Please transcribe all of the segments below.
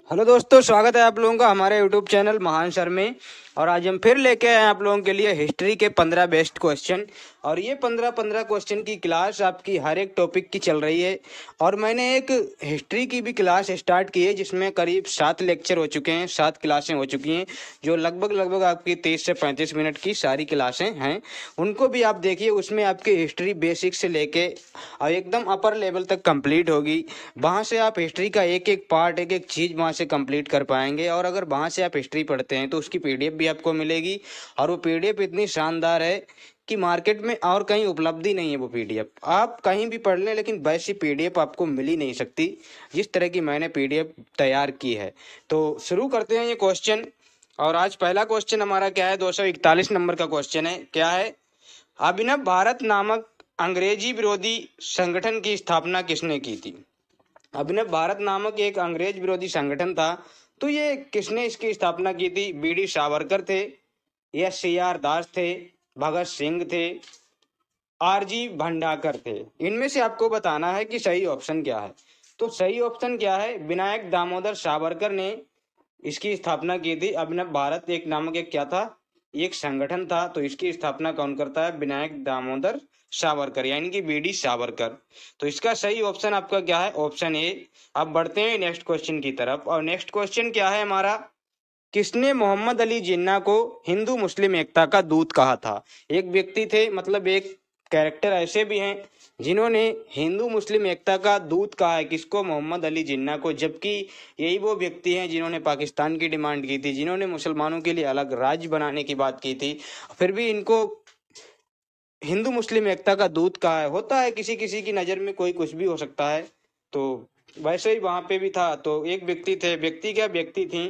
Hello दोस्तों, स्वागत है आप लोगों का हमारे यूट्यूब चैनल महान सर में। और आज हम फिर लेके आए हैं आप लोगों के लिए हिस्ट्री के 15 बेस्ट क्वेश्चन। और ये 15 क्वेश्चन की क्लास आपकी हर एक टॉपिक की चल रही है। और मैंने एक हिस्ट्री की भी क्लास स्टार्ट की है जिसमें करीब 7 लेक्चर हो चुके हैं, 7 क्लासें हो चुकी हैं, जो लगभग आपकी 30 से 35 मिनट की सारी क्लासें हैं। उनको भी आप देखिए, उसमें आपकी हिस्ट्री बेसिक से लेके और एकदम अपर लेवल तक कंप्लीट होगी। वहाँ से आप हिस्ट्री का एक एक पार्ट, एक एक चीज़ वहाँ से कंप्लीट कर पाएंगे। और अगर वहाँ से आप हिस्ट्री पढ़ते हैं तो उसकी पीडीएफ भी आपको मिलेगी। और वो पीडीएफ इतनी शानदार है कि मार्केट में और कहीं उपलब्ध ही नहीं है। वो पीडीएफ आप कहीं भी पढ़ लें, लेकिन वैसी पीडीएफ आपको मिल ही नहीं सकती जिस तरह की मैंने पीडीएफ तैयार की है। तो शुरू करते हैं ये क्वेश्चन। और आज पहला क्वेश्चन हमारा क्या है, 241 नंबर का क्वेश्चन है। क्या है? अभिनव भारत नामक अंग्रेजी विरोधी संगठन की स्थापना किसने की थी? अभिनव भारत नामक एक अंग्रेज विरोधी संगठन था, तो ये किसने इसकी स्थापना की थी? बीडी सावरकर थे, या सी आर दास थे, भगत सिंह थे, आरजी भंडाकर थे? इनमें से आपको बताना है कि सही ऑप्शन क्या है। तो सही ऑप्शन क्या है? विनायक दामोदर सावरकर ने इसकी स्थापना की थी। अभिनव भारत एक नामक एक क्या था? एक संगठन था। तो इसकी स्थापना कौन करता है? विनायक दामोदर सावरकर, यानी कि बीडी सावरकर। तो इसका सही ऑप्शन आपका क्या है? Option A. अब बढ़ते हैं नेक्स्ट क्वेश्चन की तरफ। और नेक्स्ट क्वेश्चन क्या है हमारा? किसने मोहम्मद अली जिन्ना को हिंदू मुस्लिम एकता का दूत कहा था? एक व्यक्ति थे, मतलब एक कैरेक्टर ऐसे भी हैं जिन्होंने हिंदू मुस्लिम एकता का दूत कहा है। किसको? मोहम्मद अली जिन्ना को। जबकि यही वो व्यक्ति हैं जिन्होंने पाकिस्तान की डिमांड की थी, जिन्होंने मुसलमानों के लिए अलग राज्य बनाने की बात की थी, फिर भी इनको हिंदू मुस्लिम एकता का दूत कहा है। होता है किसी किसी की नज़र में कोई कुछ भी हो सकता है। तो वैसे ही वहां पे भी था। तो एक व्यक्ति थे, व्यक्ति क्या व्यक्ति थी,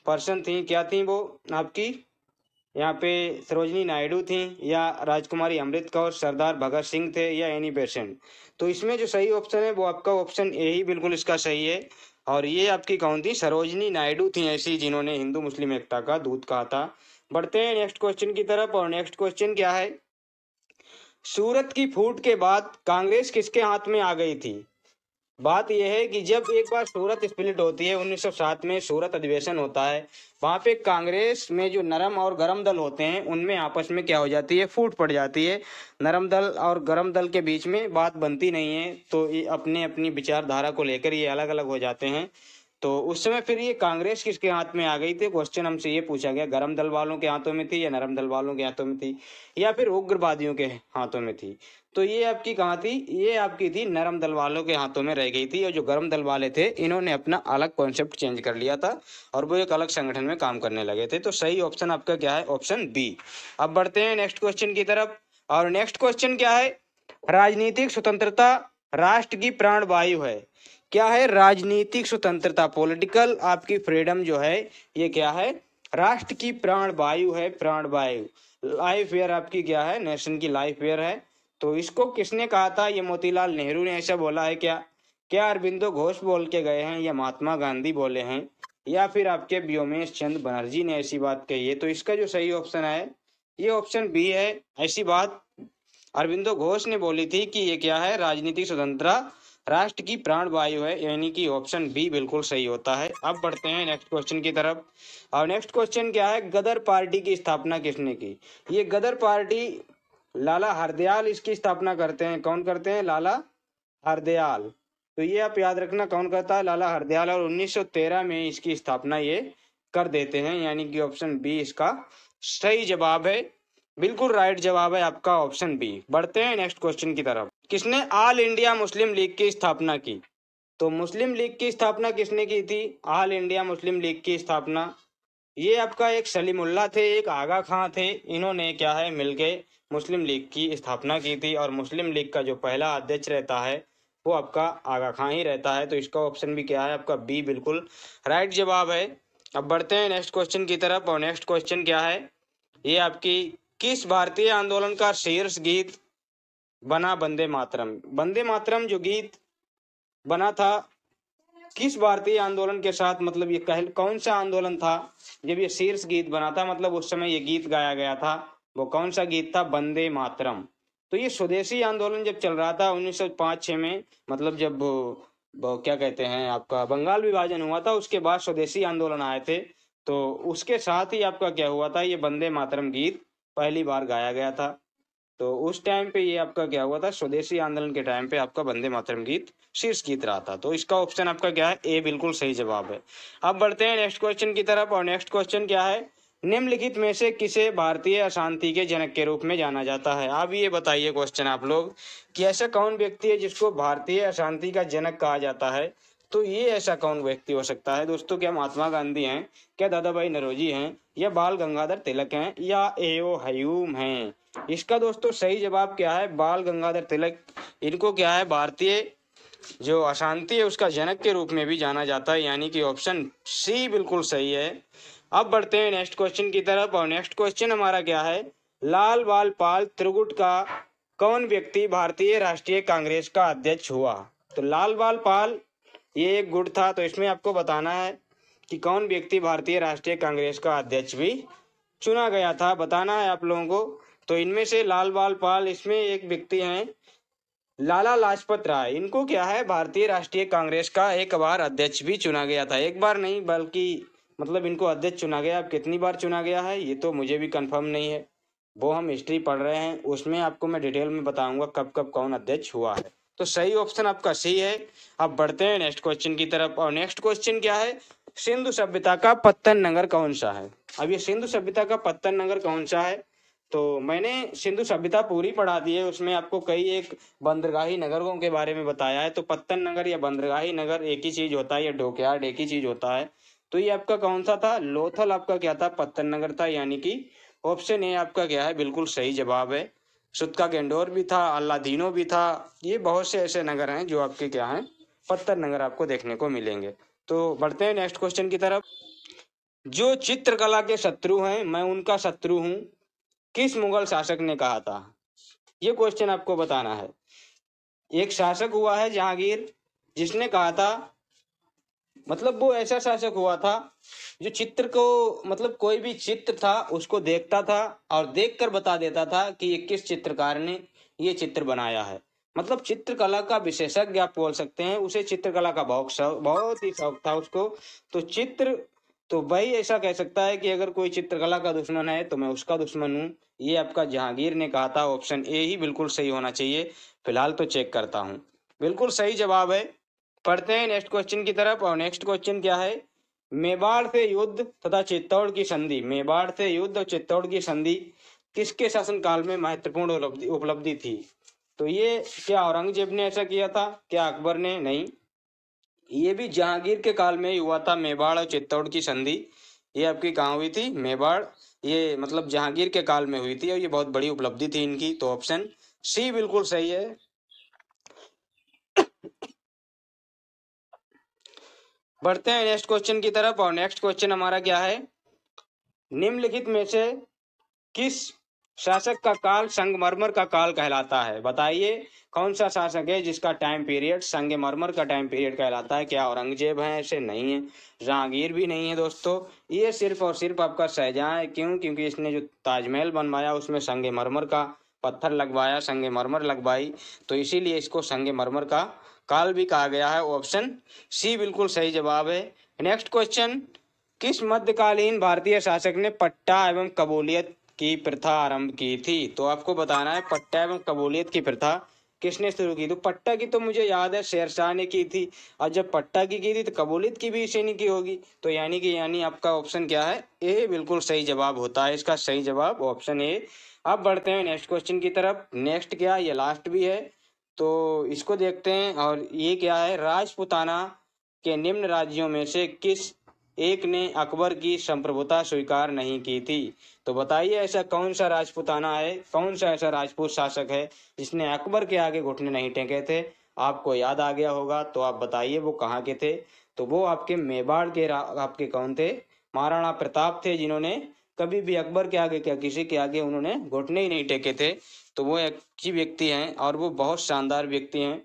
पर्सन थी, क्या थी वो आपकी? यहाँ पे सरोजनी नायडू थी, या राजकुमारी अमृत कौर, सरदार भगत सिंह थे, या एनी बेसेंट? तो इसमें जो सही ऑप्शन है वो आपका ऑप्शन ए ही बिल्कुल इसका सही है। और ये आपकी कौन थी? सरोजनी नायडू थी ऐसी जिन्होंने हिंदू मुस्लिम एकता का दूत कहा था। बढ़ते हैं नेक्स्ट क्वेश्चन की तरफ। और नेक्स्ट क्वेश्चन क्या है? सूरत की फूट के बाद कांग्रेस किसके हाथ में आ गई थी? बात यह है कि जब एक बार सूरत स्प्लिट होती है, 1907 में सूरत अधिवेशन होता है, वहां पे कांग्रेस में जो नरम और गरम दल होते हैं उनमें आपस में क्या हो जाती है? फूट पड़ जाती है। नरम दल और गरम दल के बीच में बात बनती नहीं है, तो ये अपने अपनी विचारधारा को लेकर ये अलग अलग हो जाते हैं। तो उस समय फिर ये कांग्रेस किसके हाथ में आ गई थी? क्वेश्चन हमसे ये पूछा गया, गरम दल वालों के हाथों में थी, या नरम दल वालों के हाथों में थी, या फिर उग्रवादियों के हाथों में थी? तो ये आपकी कहाँ थी? ये आपकी थी नरम दल वालों के हाथों में रह गई थी। और जो गरम दल वाले थे इन्होंने अपना अलग कॉन्सेप्ट चेंज कर लिया था और वो एक अलग संगठन में काम करने लगे थे। तो सही ऑप्शन आपका क्या है? Option B. अब बढ़ते हैं नेक्स्ट क्वेश्चन की तरफ। और नेक्स्ट क्वेश्चन क्या है? राजनीतिक स्वतंत्रता राष्ट्र की प्राणवायु है। क्या है? राजनीतिक स्वतंत्रता, पॉलिटिकल आपकी फ्रीडम जो है, ये क्या है? राष्ट्र की प्राणवायु है, प्राणवायु। लाइफ एयर आपकी क्या है? नेशन की लाइफ एयर है। तो इसको किसने कहा था? ये मोतीलाल नेहरू ने ऐसा बोला है क्या? क्या अरविंदो घोष बोल के गए हैं, या महात्मा गांधी बोले हैं, या फिर आपके व्योमेश चंद्र बनर्जी ने ऐसी बात कही है? तो इसका जो सही ऑप्शन है ये ऑप्शन बी है। ऐसी बात अरविंदो घोष ने बोली थी कि ये क्या है? राजनीतिक स्वतंत्रता राष्ट्र की प्राणवायु है, यानी कि ऑप्शन बी बिल्कुल सही होता है। अब बढ़ते हैं नेक्स्ट क्वेश्चन की तरफ। और नेक्स्ट क्वेश्चन क्या है? गदर पार्टी की स्थापना किसने की? ये गदर पार्टी लाला हरदयाल इसकी स्थापना करते हैं। कौन करते हैं? लाला हरदयाल। तो ये आप याद रखना, कौन करता है? लाला हरदयाल। और 1913 में इसकी स्थापना ये कर देते हैं, यानी कि ऑप्शन बी इसका सही जवाब है। बिल्कुल राइट जवाब है आपका ऑप्शन बी। बढ़ते हैं नेक्स्ट क्वेश्चन की तरफ। किसने ऑल इंडिया मुस्लिम लीग की स्थापना की? तो मुस्लिम लीग की स्थापना किसने की थी? ऑल इंडिया मुस्लिम लीग की स्थापना ये आपका एक सलीमुल्लाह थे, एक आगा खां थे, इन्होंने क्या है मिलके मुस्लिम लीग की स्थापना की थी। और मुस्लिम लीग का जो पहला अध्यक्ष रहता है वो आपका आगा खां ही रहता है। तो इसका ऑप्शन भी क्या है आपका? बी बिल्कुल राइट जवाब है। अब बढ़ते हैं नेक्स्ट क्वेश्चन की तरफ। और नेक्स्ट क्वेश्चन क्या है? ये आपकी किस भारतीय आंदोलन का शीर्ष गीत बना वंदे मातरम? वंदे मातरम जो गीत बना था किस भारतीय आंदोलन के साथ, मतलब ये कौन सा आंदोलन था जब ये शीर्ष गीत बना था, मतलब उस समय ये गीत गाया गया था, वो कौन सा गीत था? वंदे मातरम। तो ये स्वदेशी आंदोलन जब चल रहा था 1905-6 में, मतलब जब वो क्या कहते हैं, आपका बंगाल विभाजन हुआ था, उसके बाद स्वदेशी आंदोलन आए थे। तो उसके साथ ही आपका क्या हुआ था, ये वंदे मातरम गीत पहली बार गाया गया था। तो उस टाइम पे ये आपका क्या हुआ था, स्वदेशी आंदोलन के टाइम पे आपका वंदे मातरम गीत शीर्ष गीत रहा था। तो इसका ऑप्शन आपका क्या है, ए बिल्कुल सही जवाब है। अब बढ़ते हैं नेक्स्ट क्वेश्चन की तरफ, और नेक्स्ट क्वेश्चन क्या है, निम्नलिखित में से किसे भारतीय अशांति के जनक के रूप में जाना जाता है। अब ये बताइए क्वेश्चन आप लोग कि ऐसा कौन व्यक्ति है जिसको भारतीय अशांति का जनक कहा जाता है। तो ये ऐसा कौन व्यक्ति हो सकता है दोस्तों, क्या महात्मा गांधी हैं, क्या दादा भाई नौरोजी हैं, या बाल गंगाधर तिलक हैं, या एओ हयूम हैं। इसका दोस्तों सही जवाब क्या है, बाल गंगाधर तिलक। इनको क्या है, भारतीय जो अशांति है उसका जनक के रूप में भी जाना जाता है, यानी कि ऑप्शन सी बिल्कुल सही है। अब बढ़ते हैं नेक्स्ट क्वेश्चन की तरफ, और नेक्स्ट क्वेश्चन हमारा क्या है, लाल बाल पाल त्रिगुट का कौन व्यक्ति भारतीय राष्ट्रीय कांग्रेस का अध्यक्ष हुआ। तो लाल बाल पाल ये एक गुट था, तो इसमें आपको बताना है कि कौन व्यक्ति भारतीय राष्ट्रीय कांग्रेस का अध्यक्ष भी चुना गया था, बताना है आप लोगों को। तो इनमें से लाल बाल पाल, इसमें एक व्यक्ति हैं लाला लाजपत राय। इनको क्या है, भारतीय राष्ट्रीय कांग्रेस का एक बार अध्यक्ष भी चुना गया था, एक बार नहीं बल्कि मतलब इनको अध्यक्ष चुना गया। अब कितनी बार चुना गया है ये तो मुझे भी कंफर्म नहीं है, वो हम हिस्ट्री पढ़ रहे हैं, उसमें आपको मैं डिटेल में बताऊंगा कब कब कौन अध्यक्ष हुआ है। तो सही ऑप्शन आपका सी है। अब बढ़ते हैं नेक्स्ट क्वेश्चन की तरफ, और नेक्स्ट क्वेश्चन क्या है, सिंधु सभ्यता का पत्तन नगर कौन सा है। अब ये सिंधु सभ्यता का पत्तन नगर कौन सा है, तो मैंने सिंधु सभ्यता पूरी पढ़ा दी है, उसमें आपको कई एक बंदरगाही नगरों के बारे में बताया है। तो पत्तन नगर या बंदरगाही नगर एक ही चीज होता है, या डॉकयार्ड एक ही चीज होता है। तो ये आपका कौन सा था, लोथल आपका क्या था, पत्तन नगर था, यानी कि ऑप्शन ए आपका क्या है, बिल्कुल सही जवाब है। सुत्का गेंडोर भी था, अल्लादीनो भी था, ये बहुत से ऐसे नगर हैं जो आपके क्या हैं, पत्तन नगर आपको देखने को मिलेंगे। तो बढ़ते हैं नेक्स्ट क्वेश्चन की तरफ, जो चित्रकला के शत्रु हैं मैं उनका शत्रु हूँ, किस मुगल शासक ने कहा था। ये क्वेश्चन आपको बताना है। एक शासक हुआ है जहांगीर, जिसने कहा था, मतलब वो ऐसा शासक हुआ था जो चित्र को, मतलब कोई भी चित्र था उसको देखता था और देखकर बता देता था कि ये किस चित्रकार ने ये चित्र बनाया है। मतलब चित्रकला का विशेषज्ञ आप बोल सकते हैं उसे, चित्रकला का बहुत ही शौक था उसको। तो चित्र, तो भाई ऐसा कह सकता है कि अगर कोई चित्रकला का दुश्मन है तो मैं उसका दुश्मन हूँ, ये आपका जहांगीर ने कहा था। ऑप्शन ए ही बिल्कुल सही होना चाहिए, फिलहाल तो चेक करता हूँ, बिल्कुल सही जवाब है। पढ़ते हैं नेक्स्ट क्वेश्चन की तरफ, और नेक्स्ट क्वेश्चन क्या है, मेवाड़ से युद्ध तथा चित्तौड़ की संधि, मेवाड़ से युद्ध और चित्तौड़ की संधि किसके शासनकाल में महत्वपूर्ण उपलब्धि उपलब्धि थी। तो ये क्या औरंगजेब ने ऐसा किया था, क्या अकबर ने, नहीं, ये भी जहांगीर के काल में ही हुआ था। मेवाड़ और चित्तौड़ की संधि ये आपकी कहाँ हुई थी, मेवाड़, ये मतलब जहांगीर के काल में हुई थी, और ये बहुत बड़ी उपलब्धि थी इनकी। तो ऑप्शन सी बिल्कुल सही है। बढ़ते हैं नेक्स्ट क्वेश्चन की तरफ, और नेक्स्ट क्वेश्चन हमारा क्या है, निम्नलिखित में से किस शासक का काल संगमरमर का काल कहलाता है। बताइए कौन सा शासक है जिसका टाइम पीरियड संगमरमर का टाइम पीरियड कहलाता है। क्या औरंगजेब है, ऐसे नहीं है, जहांगीर भी नहीं है दोस्तों, ये सिर्फ और सिर्फ आपका शाहजहां है। क्यों, क्योंकि इसने जो ताजमहल बनवाया उसमें संगमरमर का पत्थर लगवाया, संगमरमर लगवाई, तो इसीलिए इसको संगमरमर का काल भी कहा गया है। ऑप्शन सी बिल्कुल सही जवाब है। नेक्स्ट क्वेश्चन, किस मध्यकालीन भारतीय शासक ने पट्टा एवं कबूलियत की प्रथा आरंभ की थी। तो आपको बताना है पट्टा एवं कबूलियत की प्रथा किसने शुरू की। तो पट्टा की तो मुझे याद है शेरशाह ने की थी, और जब पट्टा की थी तो कबूलियत की भी इसी ने की होगी। तो यानी आपका ऑप्शन क्या है, ए बिल्कुल सही जवाब होता है, इसका सही जवाब ऑप्शन ए। अब बढ़ते हैं नेक्स्ट क्वेश्चन की तरफ, नेक्स्ट क्या, ये लास्ट भी है तो इसको देखते हैं। और ये क्या है, राजपुताना के निम्न राज्यों में से किस एक ने अकबर की संप्रभुता स्वीकार नहीं की थी। तो बताइए ऐसा कौन सा राजपुताना है, कौन सा ऐसा राजपूत शासक है जिसने अकबर के आगे घुटने नहीं टेके थे। आपको याद आ गया होगा तो आप बताइए वो कहाँ के थे। तो वो आपके मेवाड़ के आपके कौन थे, महाराणा प्रताप थे, जिन्होंने कभी भी अकबर के आगे क्या किसी के आगे उन्होंने घुटने ही नहीं टेके थे। तो वो एक ही व्यक्ति हैं और वो बहुत शानदार व्यक्ति हैं,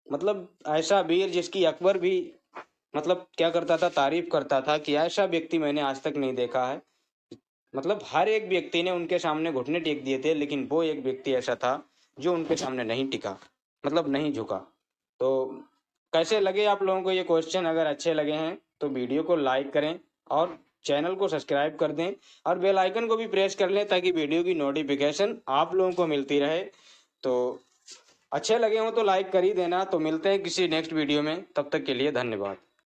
मतलब ऐसा वीर जिसकी अकबर भी मतलब क्या करता था, तारीफ करता था कि ऐसा व्यक्ति मैंने आज तक नहीं देखा है। मतलब हर एक व्यक्ति ने उनके सामने घुटने टेक दिए थे, लेकिन वो एक व्यक्ति ऐसा था जो उनके सामने नहीं टिका, मतलब नहीं झुका। तो कैसे लगे आप लोगों को ये क्वेश्चन? अगर अच्छे लगे हैं तो वीडियो को लाइक करें और चैनल को सब्सक्राइब कर दें और बेल आइकन को भी प्रेस कर लें ताकि वीडियो की नोटिफिकेशन आप लोगों को मिलती रहे। तो अच्छे लगे हो तो लाइक कर ही देना। तो मिलते हैं किसी नेक्स्ट वीडियो में, तब तक के लिए धन्यवाद।